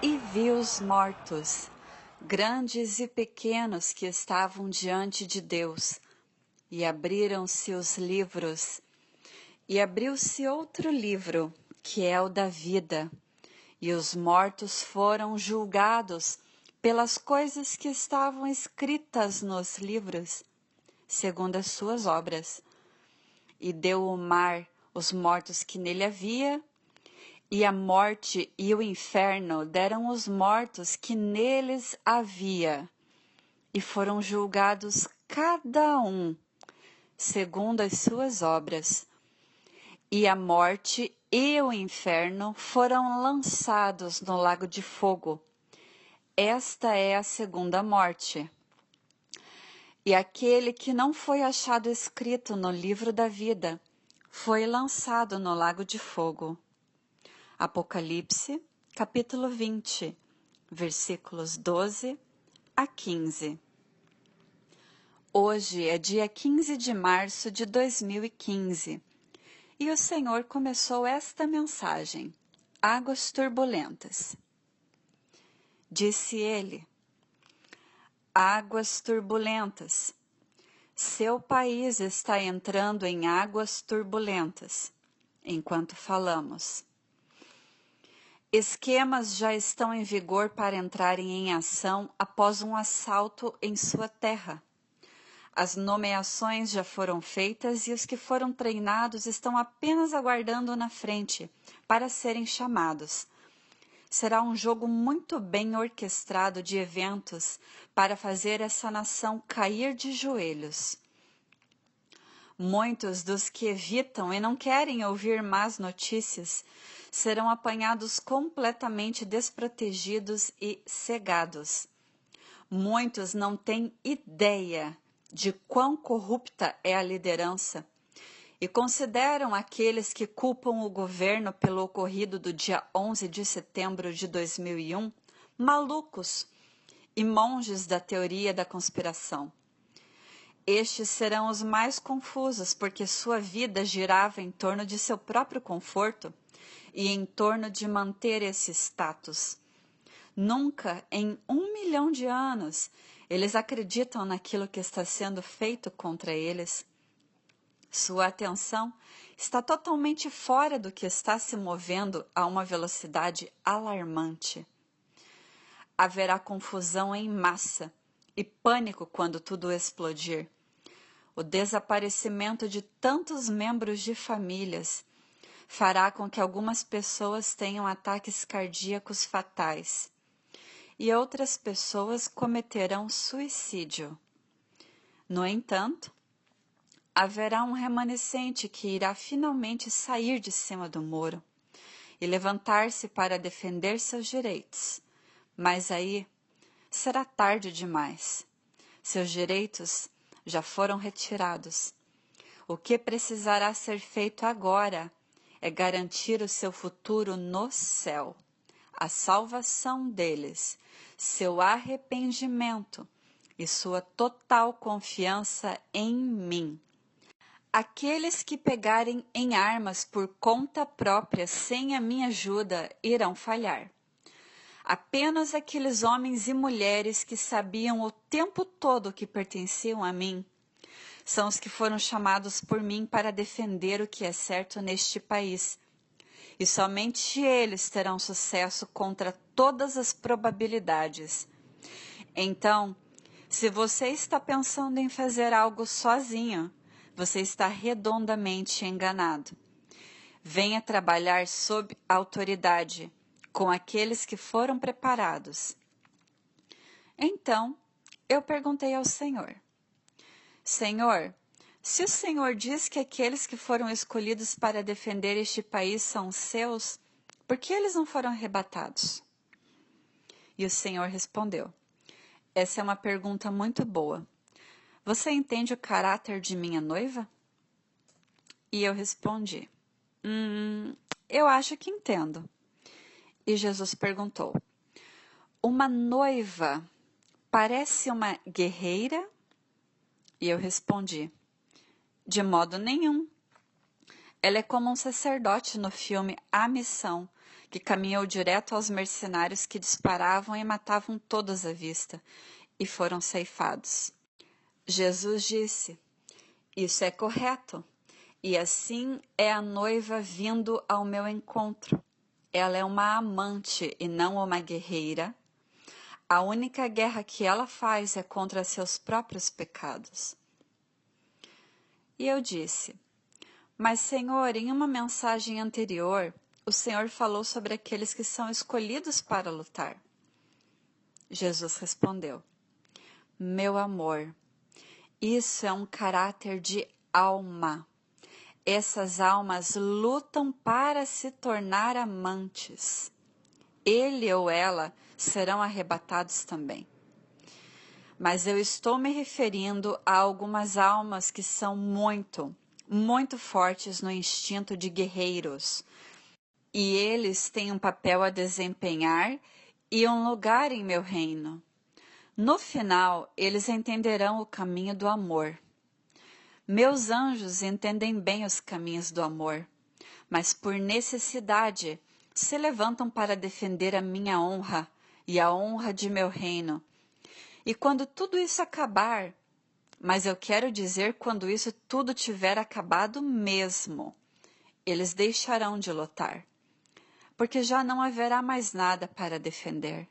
E vi os mortos, grandes e pequenos, que estavam diante de Deus, e abriram-se os livros, e abriu-se outro livro, que é o da vida, e os mortos foram julgados pelas coisas que estavam escritas nos livros, segundo as suas obras. E deu o mar os mortos que nele havia, e a morte e o inferno deram os mortos que neles havia, e foram julgados cada um, segundo as suas obras. E a morte e o inferno foram lançados no lago de fogo. Esta é a segunda morte. E aquele que não foi achado escrito no livro da vida foi lançado no lago de fogo. Apocalipse, capítulo 20, versículos 12 a 15. Hoje é dia 15 de março de 2015 e o Senhor começou esta mensagem: Águas turbulentas. Disse ele: águas turbulentas. Seu país está entrando em águas turbulentas, enquanto falamos. Esquemas já estão em vigor para entrarem em ação após um assalto em sua terra. As nomeações já foram feitas e os que foram treinados estão apenas aguardando na frente para serem chamados. Será um jogo muito bem orquestrado de eventos para fazer essa nação cair de joelhos. Muitos dos que evitam e não querem ouvir más notícias serão apanhados completamente desprotegidos e cegados. Muitos não têm ideia de quão corrupta é a liderança e consideram aqueles que culpam o governo pelo ocorrido do dia 11 de setembro de 2001 malucos e monges da teoria da conspiração. Estes serão os mais confusos, porque sua vida girava em torno de seu próprio conforto e em torno de manter esse status. Nunca em 1 milhão de anos eles acreditam naquilo que está sendo feito contra eles. Sua atenção está totalmente fora do que está se movendo a uma velocidade alarmante. Haverá confusão em massa e pânico quando tudo explodir. O desaparecimento de tantos membros de famílias fará com que algumas pessoas tenham ataques cardíacos fatais e outras pessoas cometerão suicídio. No entanto, haverá um remanescente que irá finalmente sair de cima do muro e levantar-se para defender seus direitos. Mas aí será tarde demais. Seus direitos já foram retirados. O que precisará ser feito agora é garantir o seu futuro no céu, a salvação deles, seu arrependimento e sua total confiança em mim. Aqueles que pegarem em armas por conta própria sem a minha ajuda irão falhar. Apenas aqueles homens e mulheres que sabiam o tempo todo que pertenciam a mim são os que foram chamados por mim para defender o que é certo neste país. E somente eles terão sucesso contra todas as probabilidades. Então, se você está pensando em fazer algo sozinho, você está redondamente enganado. Venha trabalhar sob autoridade, com aqueles que foram preparados. Então, eu perguntei ao Senhor: Senhor, se o Senhor diz que aqueles que foram escolhidos para defender este país são seus, por que eles não foram arrebatados? E o Senhor respondeu: essa é uma pergunta muito boa. Você entende o caráter de minha noiva? E eu respondi: eu acho que entendo. E Jesus perguntou: uma noiva parece uma guerreira? E eu respondi: de modo nenhum. Ela é como um sacerdote no filme A Missão, que caminhou direto aos mercenários que disparavam e matavam todos à vista, e foram ceifados. Jesus disse: isso é correto, e assim é a noiva vindo ao meu encontro. Ela é uma amante e não uma guerreira. A única guerra que ela faz é contra seus próprios pecados. E eu disse: mas, Senhor, em uma mensagem anterior, o Senhor falou sobre aqueles que são escolhidos para lutar. Jesus respondeu: meu amor, isso é um caráter de alma. Essas almas lutam para se tornar amantes. Ele ou ela serão arrebatados também. Mas eu estou me referindo a algumas almas que são muito fortes no instinto de guerreiros. E eles têm um papel a desempenhar e um lugar em meu reino. No final, eles entenderão o caminho do amor. Meus anjos entendem bem os caminhos do amor, mas por necessidade se levantam para defender a minha honra e a honra de meu reino. E quando tudo isso acabar, mas eu quero dizer quando isso tudo tiver acabado mesmo, eles deixarão de lutar, porque já não haverá mais nada para defender.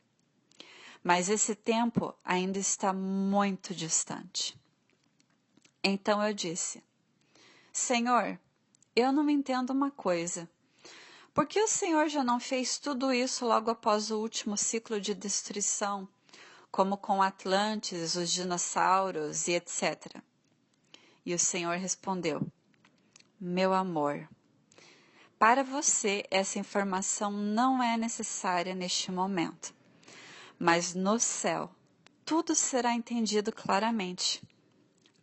Mas esse tempo ainda está muito distante. Então eu disse: Senhor, eu não entendo uma coisa. Por que o Senhor já não fez tudo isso logo após o último ciclo de destruição, como com Atlantes, os dinossauros e etc. E o Senhor respondeu: meu amor, para você essa informação não é necessária neste momento, mas no céu tudo será entendido claramente.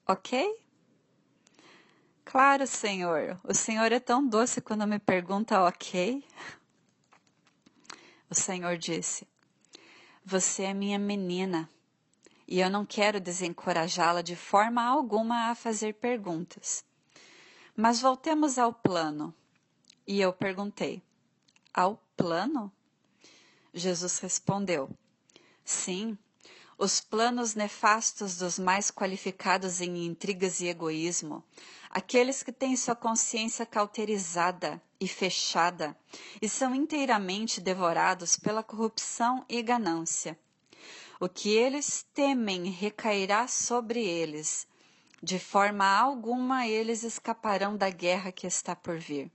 Ok? Claro, Senhor. O Senhor é tão doce quando me pergunta ok. O Senhor disse: você é minha menina, e eu não quero desencorajá-la de forma alguma a fazer perguntas. Mas voltemos ao plano. E eu perguntei: ao plano? Jesus respondeu: sim, os planos nefastos dos mais qualificados em intrigas e egoísmo, aqueles que têm sua consciência cauterizada e fechada e são inteiramente devorados pela corrupção e ganância. O que eles temem recairá sobre eles. De forma alguma eles escaparão da guerra que está por vir.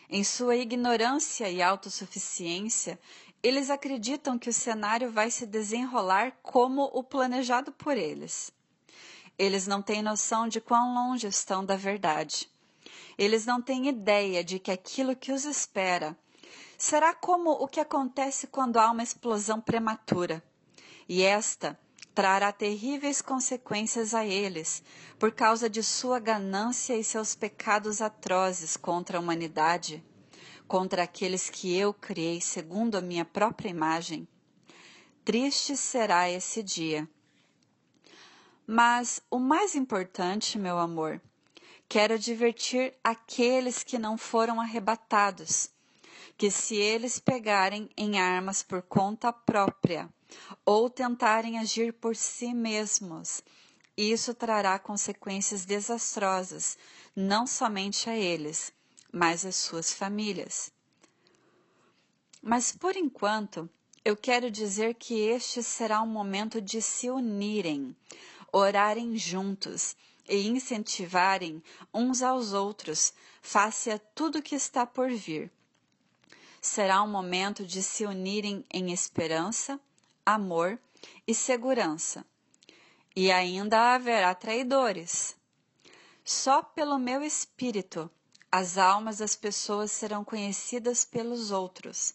Em sua ignorância e autossuficiência, eles acreditam que o cenário vai se desenrolar como o planejado por eles. Eles não têm noção de quão longe estão da verdade. Eles não têm ideia de que aquilo que os espera será como o que acontece quando há uma explosão prematura. E esta trará terríveis consequências a eles, por causa de sua ganância e seus pecados atrozes contra a humanidade, contra aqueles que eu criei segundo a minha própria imagem. Triste será esse dia. Mas o mais importante, meu amor, quero advertir aqueles que não foram arrebatados, que se eles pegarem em armas por conta própria, ou tentarem agir por si mesmos, isso trará consequências desastrosas, não somente a eles, mas às suas famílias. Mas, por enquanto, eu quero dizer que este será um momento de se unirem, orarem juntos e incentivarem uns aos outros face a tudo que está por vir. Será um momento de se unirem em esperança, amor e segurança. E ainda haverá traidores. Só pelo meu espírito as almas das pessoas serão conhecidas pelos outros.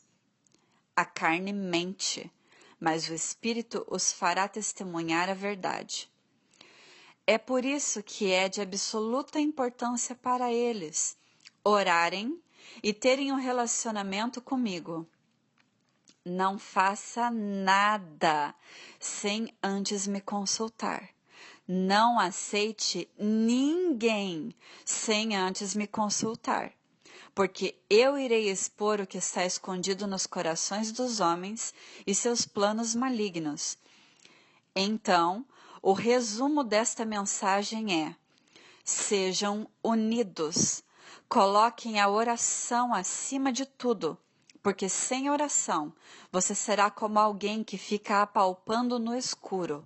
A carne mente, mas o espírito os fará testemunhar a verdade. É por isso que é de absoluta importância para eles orarem e terem um relacionamento comigo. Não faça nada sem antes me consultar. Não aceite ninguém sem antes me consultar, porque eu irei expor o que está escondido nos corações dos homens e seus planos malignos. Então, o resumo desta mensagem é: sejam unidos, coloquem a oração acima de tudo, porque sem oração você será como alguém que fica apalpando no escuro.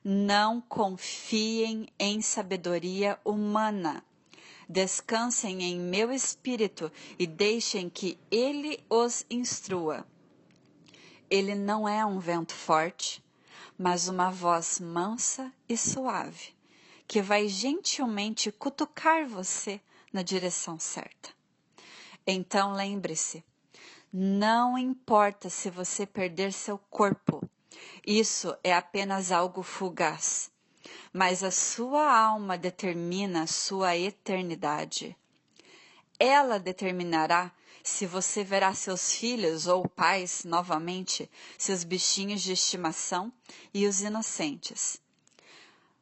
Não confiem em sabedoria humana. Descansem em meu espírito e deixem que ele os instrua. Ele não é um vento forte, mas uma voz mansa e suave, que vai gentilmente cutucar você na direção certa. Então lembre-se, não importa se você perder seu corpo, isso é apenas algo fugaz, mas a sua alma determina sua eternidade. Ela determinará se você verá seus filhos ou pais novamente, seus bichinhos de estimação e os inocentes.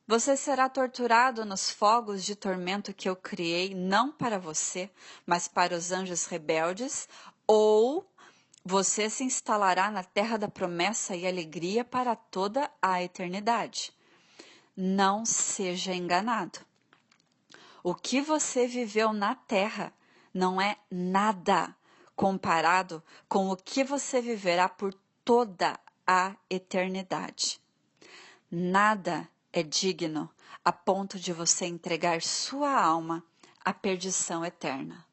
Você será torturado nos fogos de tormento que eu criei não para você, mas para os anjos rebeldes, ou você se instalará na terra da promessa e alegria para toda a eternidade. Não seja enganado. O que você viveu na terra não é nada comparado com o que você viverá por toda a eternidade. Nada é digno a ponto de você entregar sua alma à perdição eterna.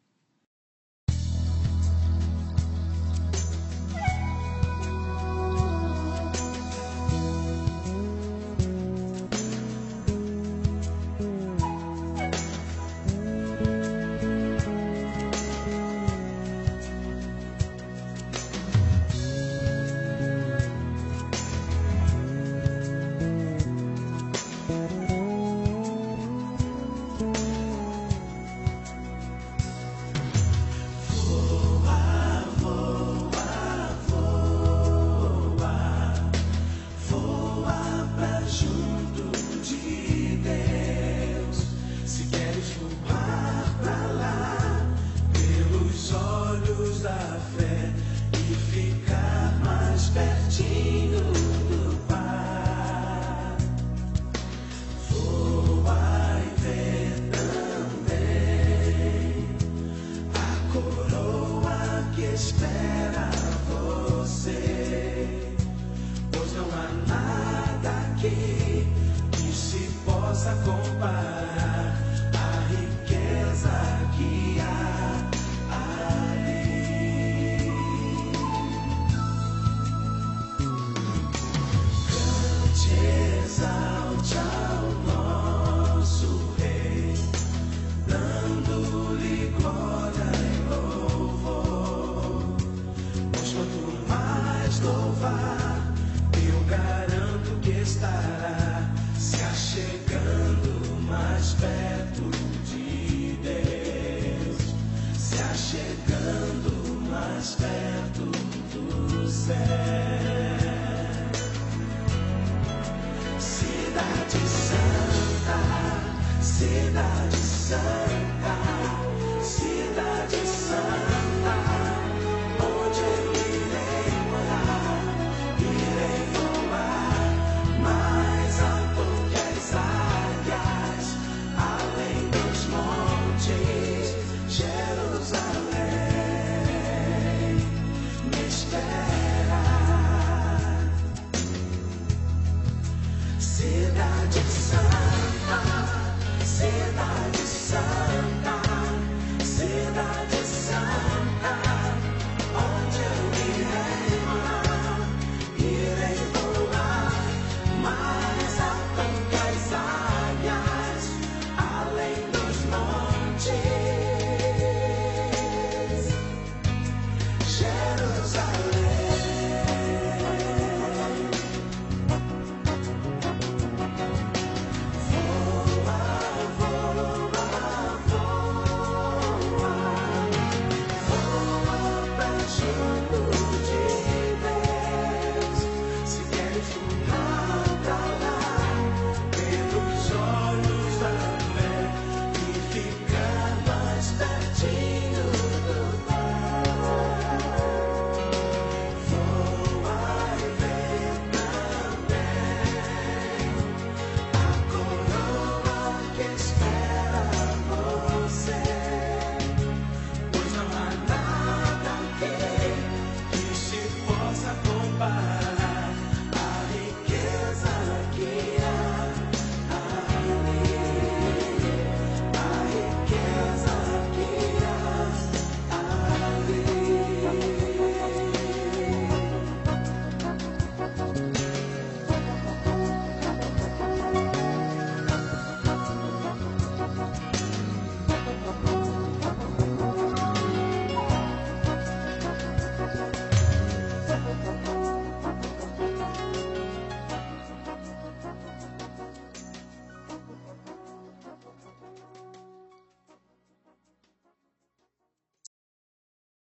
Espera você, pois não há nada aqui que se possa comparar à riqueza que há ali. Cante, exalte ao nosso Rei, dando-lhe glória e louvor. Quanto mais louvar, eu garanto que estará se achegando mais perto de Deus, se achegando mais perto do céu. Cidade Santa, Cidade Santa.